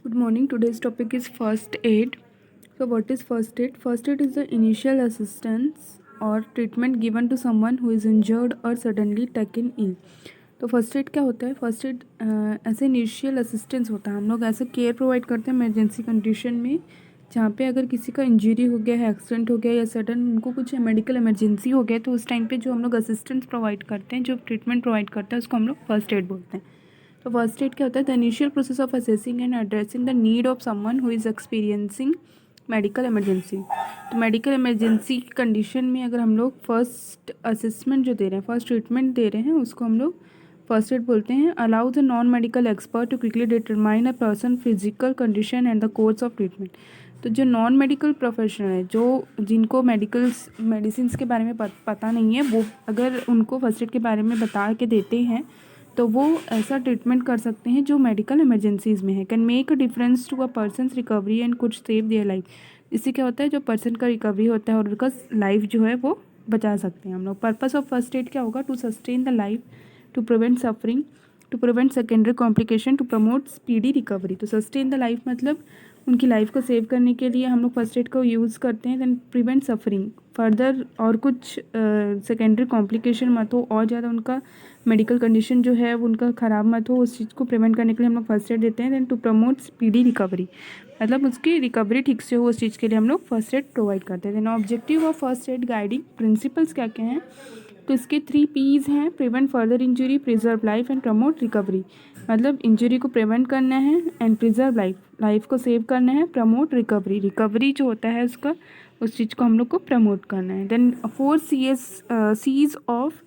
Good morning. Today's topic is first aid. So, what is first aid? First aid is the initial assistance or treatment given to someone who is injured or suddenly taken ill. तो first aid क्या होता है? First aid ऐसे initial assistance होता है। हम लोग ऐसे केयर प्रोवाइड करते हैं इमरजेंसी कंडीशन में, जहाँ पे अगर किसी का इंजरी हो गया है, एक्सीडेंट हो गया या सडन उनको कुछ मेडिकल इमरजेंसी हो गया, तो उस टाइम पे जो हम लोग असिस्टेंस प्रोवाइड करते हैं, जो ट्रीटमेंट प्रोवाइड करते हैं, उसको हम लोग फर्स्ट एड बोलते हैं। तो फर्स्ट एड क्या होता है? The initial process of assessing and addressing the need of someone who is experiencing medical emergency. तो मेडिकल इमरजेंसी की कंडीशन में अगर हम लोग फर्स्ट असेसमेंट जो दे रहे हैं, फर्स्ट ट्रीटमेंट दे रहे हैं, उसको हम लोग फर्स्ट एड बोलते हैं। Allow the non medical expert to quickly determine a person physical condition and the course of treatment. तो जो नॉन मेडिकल प्रोफेशनल है, जो जिनको मेडिसिन के बारे में पता नहीं है, वो अगर उनको फर्स्ट एड के बारे में बता के देते हैं, तो वो ऐसा ट्रीटमेंट कर सकते हैं जो मेडिकल इमरजेंसीज़ में है। Can make a difference to a person's recovery and could save their life. इससे क्या होता है? जो पर्सन का रिकवरी होता है और उनका लाइफ जो है वो बचा सकते हैं हम लोग। पर्पस ऑफ फर्स्ट एड क्या होगा? To sustain the life, to prevent suffering, to prevent secondary complication, to promote speedy recovery. तो सस्टेन द लाइफ मतलब उनकी लाइफ को सेव करने के लिए हम लोग फर्स्ट एड को यूज़ करते हैं। दैन प्रिवेंट सफरिंग फर्दर, और कुछ सेकेंडरी कॉम्प्लिकेशन मत हो, और ज़्यादा उनका मेडिकल कंडीशन जो है वो उनका ख़राब मत हो, उस चीज़ को प्रिवेंट करने के लिए हम लोग फर्स्ट एड देते हैं। Then to promote speedy recovery मतलब उसकी रिकवरी ठीक से हो, उस चीज़ के लिए हम लोग फर्स्ट एड प्रोवाइड करते हैं। Then objective of first aid guiding principles क्या क्या हैं? तो इसके 3 P's हैं: prevent further injury, preserve life and promote recovery. मतलब इंजरी को प्रिवेंट करना है एंड प्रिजर्व लाइफ को सेव करना है, प्रमोट रिकवरी जो होता है उसका, उस चीज़ को हम लोग को प्रमोट करना है। Then 4 C's of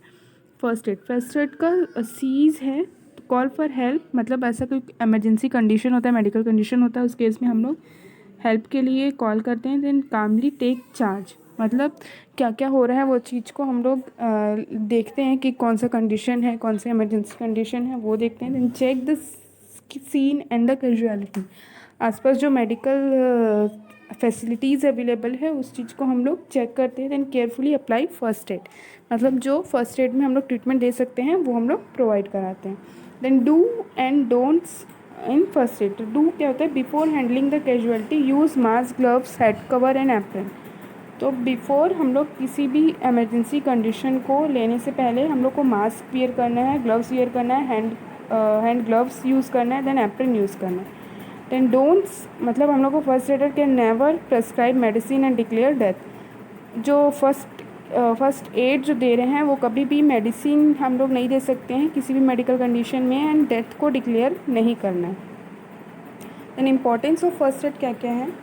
first aid का सीज है कॉल फॉर हेल्प। मतलब ऐसा कोई इमरजेंसी कंडीशन होता है, मेडिकल कंडीशन होता है, उस केस में हम लोग हेल्प के लिए कॉल करते हैं। देन कामली टेक चार्ज मतलब क्या क्या हो रहा है वो चीज़ को हम लोग देखते हैं कि कौन सा कंडीशन है, कौन सा इमरजेंसी कंडीशन है, वो देखते हैं। Then check the scene and the casualty. आसपास जो मेडिकल फैसिलिटीज़ अवेलेबल है उस चीज़ को हम लोग चेक करते हैं। Then carefully apply first aid मतलब जो फर्स्ट एड में हम लोग ट्रीटमेंट दे सकते हैं वो हम लोग प्रोवाइड कराते हैं। Then do and don'ts in first aid. Do क्या होता है? Before handling the casualty use mask, gloves, head cover and apron. तो बिफोर हम लोग किसी भी इमरजेंसी कंडीशन को लेने से पहले हम लोग को मास्क वियर करना है, ग्लव्स वियर करना है, हैंड ग्लव्स यूज़ करना है, देन एप्रन यूज़ करना है। देन डोंट्स मतलब हम लोग को first adder can never prescribe medicine and declare death. जो फर्स्ट एड जो दे रहे हैं वो कभी भी मेडिसिन हम लोग नहीं दे सकते हैं किसी भी मेडिकल कंडीशन में, एंड डेथ को डिक्लेयर नहीं करना है। Then importance of first aid क्या क्या है?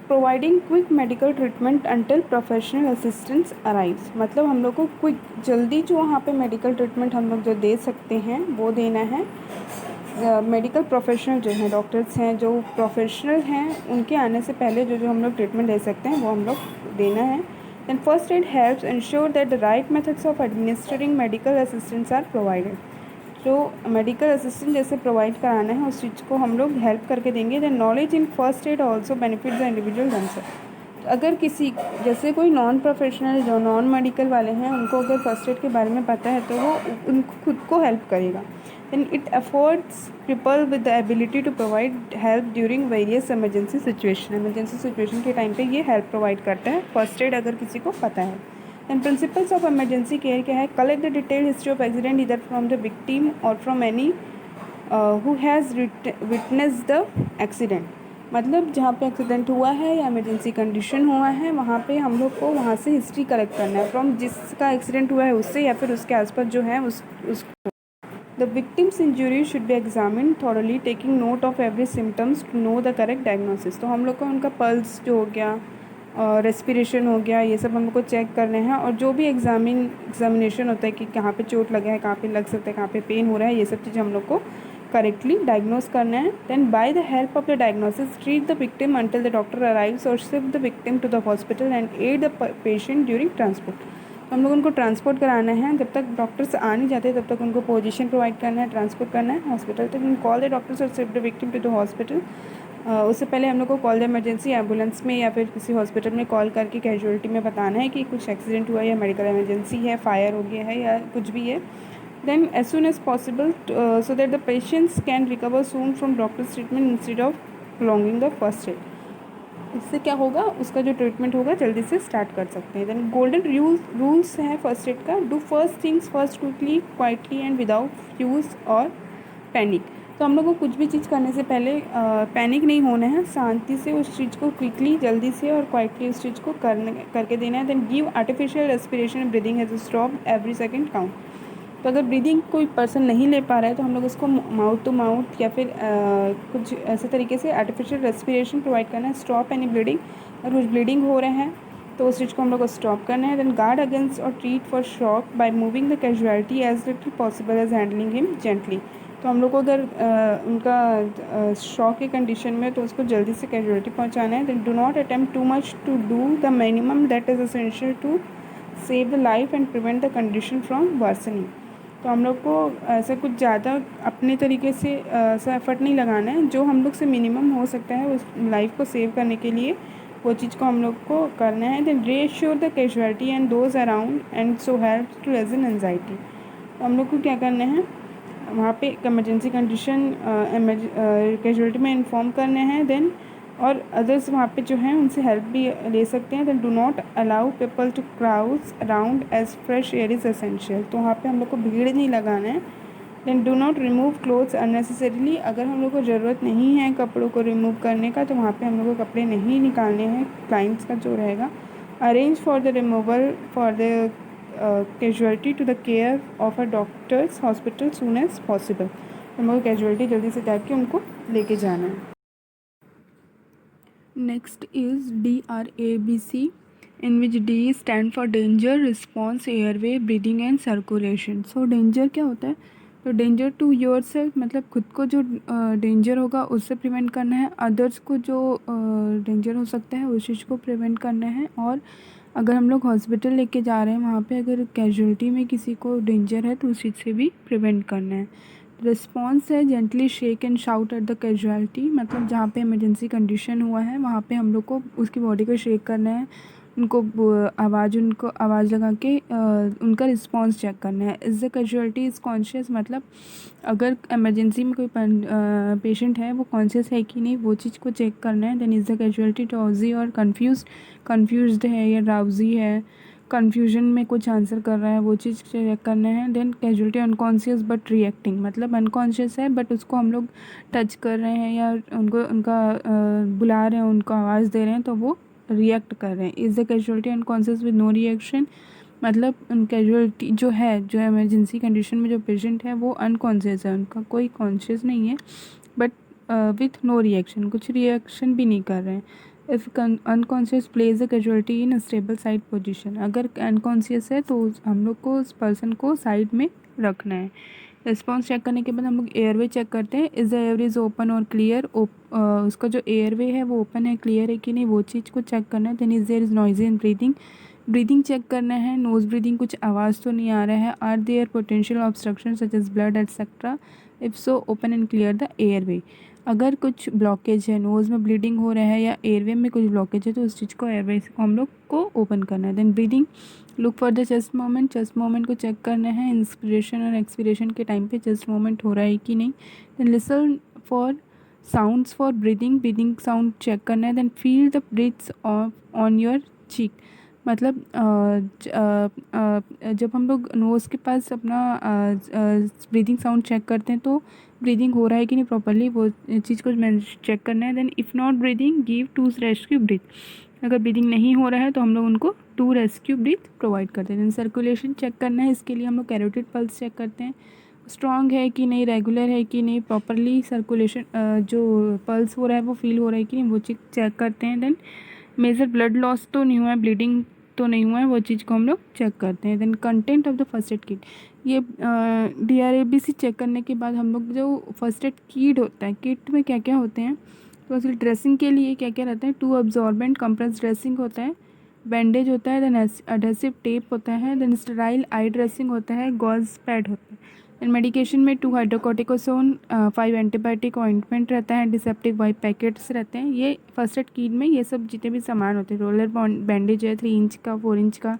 Providing quick medical treatment until professional assistance arrives. मतलब हम लोग को क्विक जल्दी जो वहाँ पे मेडिकल ट्रीटमेंट हम लोग जो दे सकते हैं वो देना है। मेडिकल प्रोफेशनल जो हैं, डॉक्टर्स हैं जो प्रोफेशनल हैं, उनके आने से पहले जो जो हम लोग ट्रीटमेंट दे सकते हैं वो हम लोग देना है। Then first aid helps ensure that the right methods of administering medical assistance are provided. जो मेडिकल असिस्टेंट जैसे प्रोवाइड कराना है उस चीज़ को हम लोग हेल्प करके देंगे। Then knowledge in first aid also benefit the individual themself. अगर किसी जैसे कोई नॉन प्रोफेशनल जो नॉन मेडिकल वाले हैं उनको अगर फर्स्ट एड के बारे में पता है तो वो उनको खुद को हेल्प करेगा। Then it affords people with the ability to provide help during various emergency situation के टाइम पे ये हेल्प प्रोवाइड करता है फर्स्ट एड अगर किसी को पता है। And principles of emergency care क्या है? Collect the detail history of accident इधर फ्रॉम द विक्टिम और from any who has witness the accident. मतलब जहाँ पे एक्सीडेंट हुआ है या इमरजेंसी कंडीशन हुआ है वहाँ पे हम लोग को वहाँ से हिस्ट्री कलेक्ट करना है, फ्रॉम जिसका एक्सीडेंट हुआ है उससे या फिर उसके आसपास जो है उसको। The victim's injury should be examine thoroughly taking note of every symptoms to know the correct diagnosis. तो हम लोग को उनका पल्स जो हो गया, रेस्पिरेशन हो गया, ये सब हम लोग को चेक करने हैं। और जो भी एग्जामिनेशन होता है कि कहाँ पे चोट लगा है, कहाँ पे लग सकता है, कहाँ पे पेन हो रहा है, ये सब चीज़ें हम लोग को करेक्टली डायग्नोस करना है। Then by the help of the diagnosis treat the victim until the doctor arrives और shift the victim to the hospital and aid the patient during transport. तो हम लोग उनको ट्रांसपोर्ट कराना है, जब तक डॉक्टर्स आ नहीं जाते तब तक उनको पोजीशन प्रोवाइड करना है, ट्रांसपोर्ट करना है हॉस्पिटल तक। कॉल द डॉक्टर्स और shift the victim to the hospital. उससे पहले हम लोग को कॉल द इमरजेंसी एम्बुलेंस में या फिर किसी हॉस्पिटल में कॉल करके कैजुअलिटी में बताना है कि कुछ एक्सीडेंट हुआ है या मेडिकल इमरजेंसी है, फायर हो गया है या कुछ भी है। Then as soon as possible so that the patients can recover soon from doctors treatment instead of prolonging the first aid. इससे क्या होगा, उसका जो ट्रीटमेंट होगा जल्दी से स्टार्ट कर सकते हैं। देन गोल्डन रूल्स हैं फर्स्ट एड का। Do first things first, quickly, quietly and without fuse और पैनिक। तो हम लोग को कुछ भी चीज़ करने से पहले पैनिक नहीं होना है, शांति से उस चीज़ को क्विकली, जल्दी से और क्वाइटली उस चीज़ को करके देना है। Then give artificial respiration, breathing has stop every second count. तो अगर ब्रीदिंग कोई पर्सन नहीं ले पा रहा है तो हम लोग उसको माउथ टू माउथ या फिर कुछ ऐसे तरीके से आर्टिफिशियल रेस्पिरेशन प्रोवाइड करना है। स्टॉप एनी ब्लीडिंग, अगर कुछ ब्लीडिंग हो रहे हैं तो उस चीज़ को हम लोग को स्टॉप करना है। देन गार्ड अगेंस्ट और treat for shock by moving the casualty as little possible as handling him gently. तो हम लोग को अगर उनका शॉक की कंडीशन में तो उसको जल्दी से कैजुअलिटी पहुंचाना है। Then do not attempt too much, to do the minimum that is essential to save the life and prevent the condition from worsening. तो हम लोग को ऐसा कुछ ज़्यादा अपने तरीके से ऐसा एफर्ट नहीं लगाना है, जो हम लोग से मिनिमम हो सकता है उस लाइफ को सेव करने के लिए वो चीज़ को हम लोग को करना है। Then reassure the casualty and those around and so help to lessen anxiety. तो हम लोग को क्या करना है, वहाँ पे इमरजेंसी कंडीशन कैजुअलिटी में इन्फॉर्म करने हैं। देन और अदर्स वहाँ पे जो हैं उनसे हेल्प भी ले सकते हैं। Then do not allow people to crowds around as fresh air is essential. तो वहाँ पे हम लोग को भीड़ नहीं लगाना है। Then do not remove clothes unnecessarily, अगर हम लोग को ज़रूरत नहीं है कपड़ों को रिमूव करने का तो वहाँ पे हम लोग को कपड़े नहीं निकालने हैं, क्लाइंट्स का जो रहेगा। Arrange for the removal for the casualty to the care of a doctors hospital soon as possible. हम लोग कैजुअलिटी जल्दी से जाके उनको लेके जाना है। Next is DRABC, in which D stand for danger, response, airway, breathing and circulation। So danger क्या होता है, तो डेंजर टू योर सेल्फ मतलब खुद को जो डेंजर होगा उससे प्रिवेंट करना है, अदर्स को जो डेंजर हो सकता है उस चीज़ को प्रिवेंट करना है। और अगर हम लोग हॉस्पिटल लेके जा रहे हैं वहाँ पे अगर कैजुअलिटी में किसी को डेंजर है तो उस चीज़ से भी प्रिवेंट करना है। रिस्पॉन्स है gently shake and shout at the casualty, मतलब जहाँ पे इमरजेंसी कंडीशन हुआ है वहाँ पे हम लोग को उसकी बॉडी को शेक करना है, उनको आवाज़ लगा के उनका रिस्पॉन्स चेक करना है। Is the casualty is conscious, मतलब अगर इमरजेंसी में कोई पेशेंट है वो कॉन्शियस है कि नहीं वो चीज़ को चेक करना है। Then is the casualty drowsy और कन्फ्यूज्ड है या ड्राउजी है, कन्फ्यूजन में कुछ आंसर कर रहा है वो चीज़ चेक करना है। Then casualty unconscious but reacting, मतलब अनकॉन्शियस है बट उसको हम लोग टच कर रहे हैं या उनका बुला रहे हैं, उनको आवाज़ दे रहे हैं तो वो रिएक्ट कर रहे हैं। Is the casualty unconscious with no reaction, मतलब कैजुअलिटी जो इमरजेंसी कंडीशन में जो पेशेंट है वो अनकॉन्शियस है, उनका कोई कॉन्शियस नहीं है बट विथ नो रिएक्शन, कुछ रिएक्शन भी नहीं कर रहे हैं। If unconscious place the casualty in stable side position, अगर अनकॉन्शियस है तो हम लोग को उस पर्सन को साइड में रखना है। रिस्पॉन्स चेक करने के बाद हम लोग एयरवे चेक करते हैं। Is the airway is open और क्लियर, उसका जो एयरवे है वो ओपन है क्लियर है कि नहीं वो चीज़ को चेक करना है। Then is there is noisy in breathing check करना है, नोज़ ब्रीदिंग कुछ आवाज़ तो नहीं आ रहा है। Are there potential obstruction such as blood etcetera, if so open and clear the airway. अगर कुछ ब्लॉकेज है, नोज़ में ब्लीडिंग हो रहा है या एयरवे में कुछ ब्लॉकेज है तो उस चीज़ को एयरवे को हम लोग को ओपन करना है। Then breathing, look for the chest moment को चेक करना है, इंस्पिरेशन और एक्सपिरेशन के टाइम पे चेस्ट मोमेंट हो रहा है कि नहीं। Then listen for sounds for breathing sound check करना है। Then feel the breaths on your cheek, मतलब जब हम लोग नोज़ के पास अपना ब्रीदिंग साउंड चेक करते हैं तो ब्रीदिंग हो रहा है कि नहीं प्रॉपरली वो चीज़ को चेक करना है। Then if not breathing give 2 rescue breath, अगर ब्रीदिंग नहीं हो रहा है तो हम लोग उनको 2 रेस्क्यू ब्रीथ प्रोवाइड करते हैं। देन सर्कुलेशन चेक करना है, इसके लिए हम लोग कैरोटिड पल्स चेक करते हैं, स्ट्रॉन्ग है कि नहीं, रेगुलर है कि नहीं, प्रॉपरली सर्कुलेशन जो पल्स हो रहा है वो फील हो रहा है कि नहीं वो चीज़ चेक करते हैं। देन मेजर ब्लड लॉस तो नहीं हुआ है, ब्लीडिंग तो नहीं हुआ है, वो चीज़ को हम लोग चेक करते हैं। Then content of the first aid kit, ये DRABC चेक करने के बाद हम लोग जो फर्स्ट एड किट होता है, किट में क्या क्या होते हैं तो असल ड्रेसिंग के लिए क्या क्या रहता है, 2 अब्जॉर्बेंट कंप्रेस ड्रेसिंग होता है, बैंडेज होता है, देन एडहेसिव टेप होता है, देन स्टेराइल आई ड्रेसिंग होता है, गॉज पैड होता है। देन मेडिकेशन में 2 हाइड्रोकोर्टिकोसोन, 5 एंटीबायोटिक ऑइंटमेंट रहता है, एंटीसेप्टिक वाइप पैकेट्स रहते हैं। ये फर्स्ट एड किट में ये सब जितने भी सामान होते हैं, रोलर बैंडेज है 3 इंच का, 4 इंच का,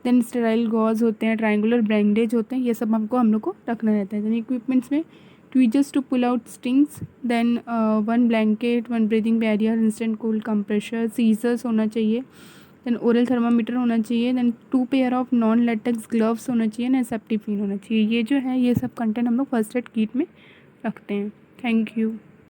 देन स्टेराइल गॉज होते हैं, ट्रायंगुलर बैंडेज होते हैं, ये सब हम लोग को रखना रहता है। देन इक्विपमेंट्स में tweezers to pull out stings, then one blanket, one breathing barrier, instant cold compressor, scissors होना चाहिए, देन ओरल थर्मामीटर होना चाहिए, then 2 pair of non latex gloves होना चाहिए, ना सेफ्टी पिन होना चाहिए। ये जो है ये सब कंटेंट हम लोग फर्स्ट एड किट में रखते हैं। Thank you.